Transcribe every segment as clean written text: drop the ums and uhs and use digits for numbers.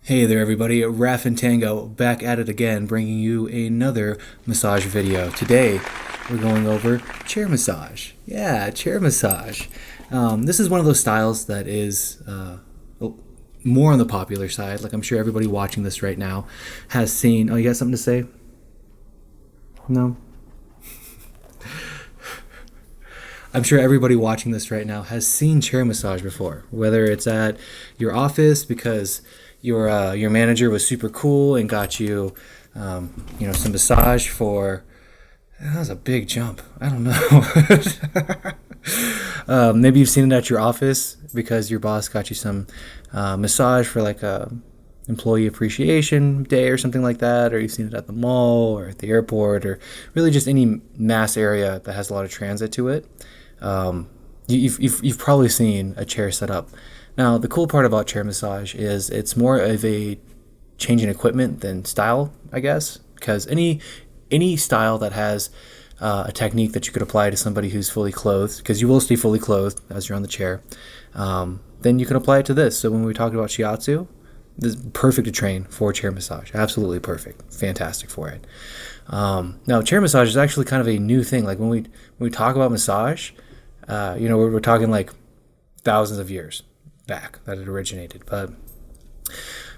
Hey there everybody, 𝑟𝑎𝑛𝑡𝑠 back at it again, bringing you another massage video. Today, we're going over chair massage. Yeah, chair massage. This is one of those styles that is more on the popular side. Like I'm sure everybody watching this right now has seen. Oh, you got something to say? No? I'm sure everybody watching this right now has seen chair massage before, whether it's at your office because your manager was super cool and got you, some massage for. That was a big jump. I don't know. Maybe you've seen it at your office because your boss got you some massage for like a employee appreciation day or something like that, or you've seen it at the mall or at the airport or really just any mass area that has a lot of transit to it. You've probably seen a chair set up. Now, the cool part about chair massage is it's more of a change in equipment than style, I guess, because any style that has a technique that you could apply to somebody who's fully clothed, because you will stay fully clothed as you're on the chair, then you can apply it to this. So when we talk about shiatsu, this is perfect to train for chair massage. Absolutely perfect. Fantastic for it. Now, chair massage is actually kind of a new thing. Like when we talk about massage, we're talking like thousands of years back that it originated. But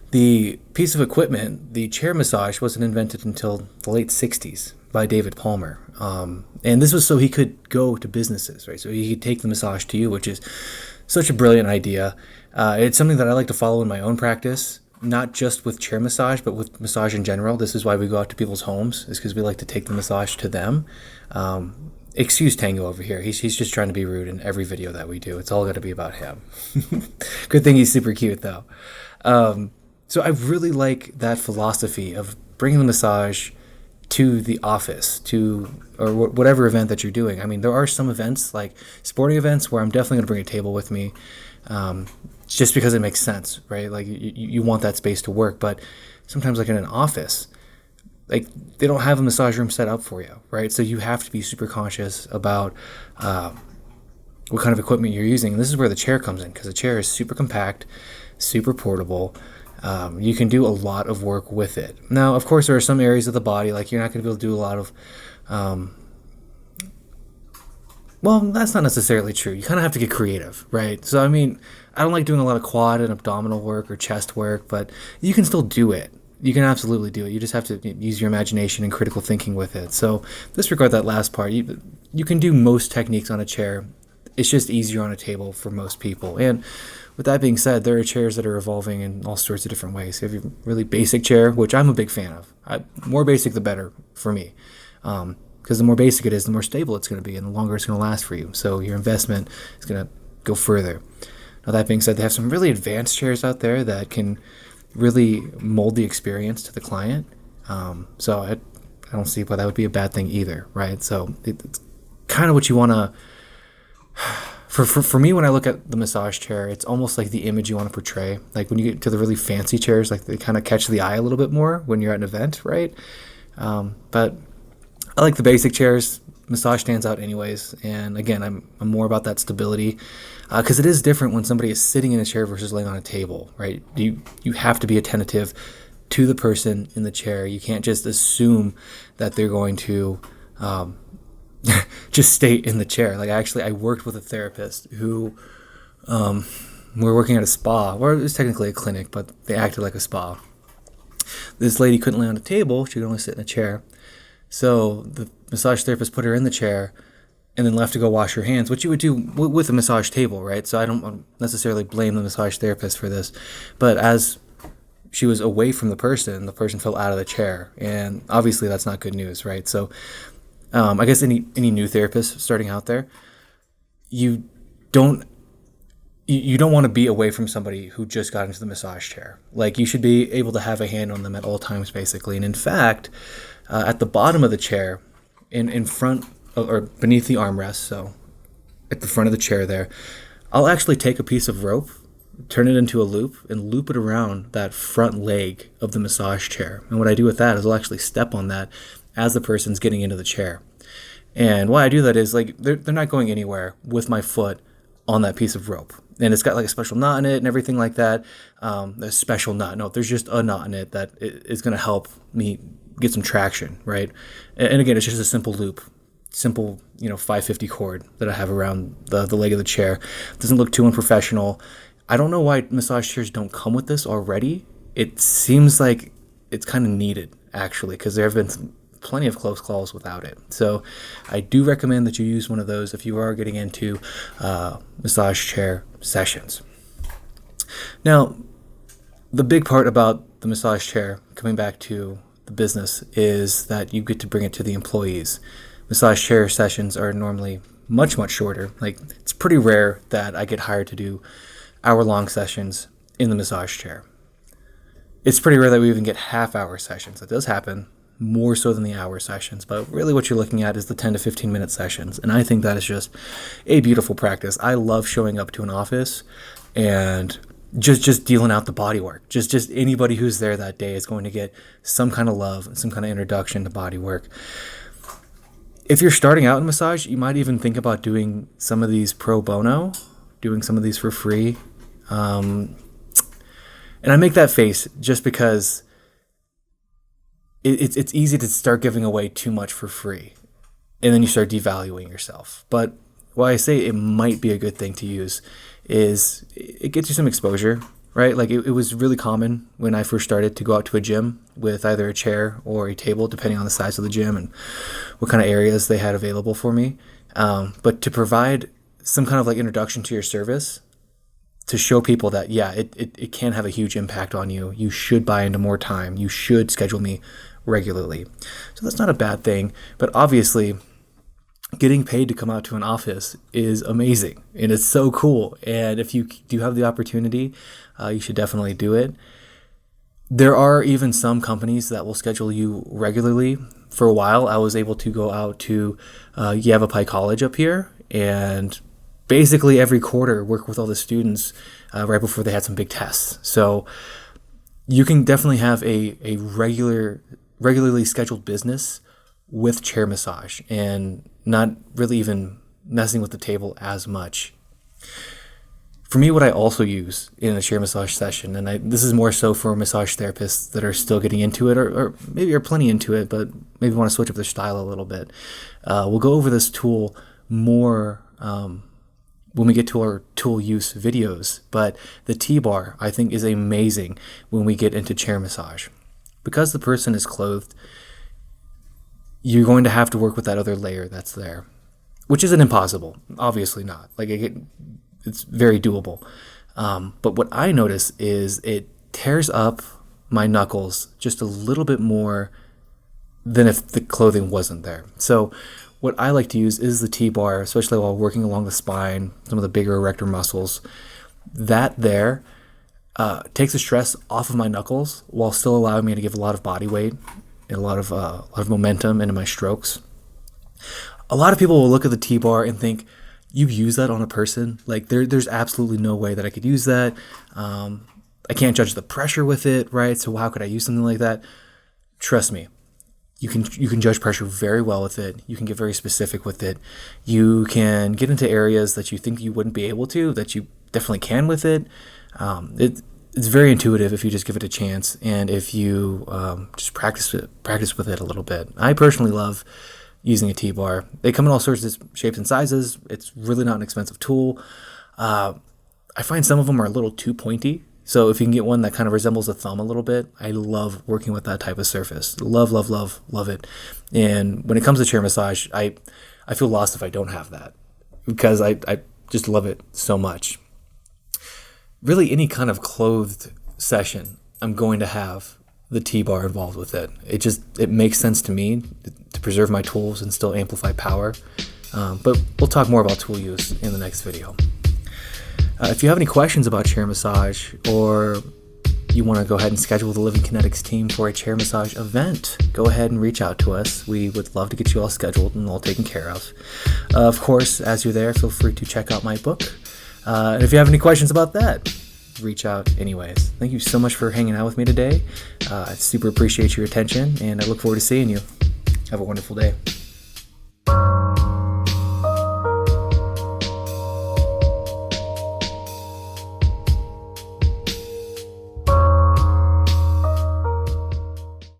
the piece of equipment, the chair massage, wasn't invented until the late 60s by David Palmer. And this was so he could go to businesses, right? So he could take the massage to you, which is such a brilliant idea. It's something that I like to follow in my own practice, not just with chair massage, but with massage in general. This is why we go out to people's homes, is because we like to take the massage to them. Excuse Tango over here. He's just trying to be rude in every video that we do. It's all got to be about him. Good thing he's super cute, though. So I really like that philosophy of bringing the massage to the office, or whatever event that you're doing. I mean, there are some events, like sporting events, where I'm definitely going to bring a table with me, just because it makes sense, right? Like you want that space to work. But sometimes, like in an office, like they don't have a massage room set up for you, right? So you have to be super conscious about what kind of equipment you're using. And this is where the chair comes in, because the chair is super compact, super portable. You can do a lot of work with it. Now, of course, there are some areas of the body, like you're not going to be able to do a lot of, well, that's not necessarily true. You kind of have to get creative, right? So, I mean, I don't like doing a lot of quad and abdominal work or chest work, but you can still do it. You can absolutely do it. You just have to use your imagination and critical thinking with it. So disregard that last part. You can do most techniques on a chair. It's just easier on a table for most people. And with that being said, there are chairs that are evolving in all sorts of different ways. You have your really basic chair, which I'm a big fan of. More basic, the better for me. Because the more basic it is, the more stable it's going to be and the longer it's going to last for you. So your investment is going to go further. Now, that being said, they have some really advanced chairs out there that can really mold the experience to the client. So I don't see why that would be a bad thing either, right? So it's kind of what you want to... For me, when I look at the massage chair, it's almost like the image you want to portray. Like when you get to the really fancy chairs, like they kind of catch the eye a little bit more when you're at an event, right? But I like the basic chairs. Massage stands out anyways. And again, I'm more about that stability, because it is different when somebody is sitting in a chair versus laying on a table, right? You have to be attentive to the person in the chair. You can't just assume that they're going to just stay in the chair. Like I worked with a therapist who we were working at a spa, or it was technically a clinic, but they acted like a spa. This lady couldn't lay on a table. She could only sit in a chair. So the massage therapist put her in the chair and then left to go wash her hands, which you would do with a massage table, right? So I don't necessarily blame the massage therapist for this. But as she was away from the person fell out of the chair. And obviously that's not good news, right? So I guess any new therapist starting out there, you don't want to be away from somebody who just got into the massage chair. Like you should be able to have a hand on them at all times, basically. And in fact, at the bottom of the chair, in front of, or beneath the armrest, so at the front of the chair there, I'll actually take a piece of rope, turn it into a loop, and loop it around that front leg of the massage chair. And what I do with that is I'll actually step on that as the person's getting into the chair. And why I do that is like they're not going anywhere with my foot on that piece of rope. and it's got like a special knot in it and everything like that. A special knot. No, there's just a knot in it that is going to help me get some traction, right? And again, it's just a simple loop, simple, 550 cord that I have around the leg of the chair. It doesn't look too unprofessional. I don't know why massage chairs don't come with this already. It seems like it's kind of needed, actually, because there have been plenty of close calls without it. So I do recommend that you use one of those if you are getting into massage chair sessions. Now, the big part about the massage chair, coming back to the business, is that you get to bring it to the employees. Massage chair sessions are normally much, much shorter. Like, it's pretty rare that I get hired to do hour-long sessions in the massage chair. It's pretty rare that we even get half-hour sessions. That does happen, more so than the hour sessions, but really what you're looking at is the 10 to 15 minute sessions, and I think that is just a beautiful practice. I love showing up to an office and just dealing out the body work. Just anybody who's there that day is going to get some kind of love, some kind of introduction to body work. If you're starting out in massage, you might even think about doing some of these pro bono, doing some of these for free. And I make that face just because it's easy to start giving away too much for free, and then you start devaluing yourself. But why I say it might be a good thing to use is it gets you some exposure, right? Like it was really common when I first started to go out to a gym with either a chair or a table, depending on the size of the gym and what kind of areas they had available for me. But to provide some kind of like introduction to your service, to show people that, yeah, it can have a huge impact on you. You should buy into more time. You should schedule me regularly. So that's not a bad thing. But obviously, getting paid to come out to an office is amazing, and it's so cool. And if you do have the opportunity, you should definitely do it. There are even some companies that will schedule you regularly. For a while, I was able to go out to Yavapai College up here and basically every quarter work with all the students right before they had some big tests. So you can definitely have a regularly scheduled business with chair massage and not really even messing with the table as much. For me, what I also use in a chair massage session, and this is more so for massage therapists that are still getting into it, or maybe are plenty into it, but maybe want to switch up their style a little bit. We'll go over this tool more when we get to our tool use videos, but the T-bar I think is amazing when we get into chair massage. Because the person is clothed, you're going to have to work with that other layer that's there, which isn't impossible. Obviously not. Like it's very doable. But what I notice is it tears up my knuckles just a little bit more than if the clothing wasn't there. So what I like to use is the T-bar, especially while working along the spine, some of the bigger erector muscles. That there takes the stress off of my knuckles while still allowing me to give a lot of body weight and a lot of momentum into my strokes. A lot of people will look at the T-bar and think, you use that on a person? Like there's absolutely no way that I could use that. I can't judge the pressure with it, right? So how could I use something like that? Trust me. You can judge pressure very well with it. You can get very specific with it. You can get into areas that you think you wouldn't be able to, that you definitely can with it. It's very intuitive if you just give it a chance, and if you just practice with it a little bit. I personally love using a T-bar. They come in all sorts of shapes and sizes. It's really not an expensive tool. I find some of them are a little too pointy. So if you can get one that kind of resembles a thumb a little bit, I love working with that type of surface. Love, love, love, love it. And when it comes to chair massage, I feel lost if I don't have that, because I just love it so much. Really, any kind of clothed session, I'm going to have the T-bar involved with it. It makes sense to me to preserve my tools and still amplify power. But we'll talk more about tool use in the next video. If you have any questions about chair massage, or you want to go ahead and schedule the Living Kinetics team for a chair massage event, go ahead and reach out to us. We would love to get you all scheduled and all taken care of. Of course, as you're there, feel free to check out my book. And if you have any questions about that, reach out anyways. Thank you so much for hanging out with me today. I super appreciate your attention, and I look forward to seeing you. Have a wonderful day.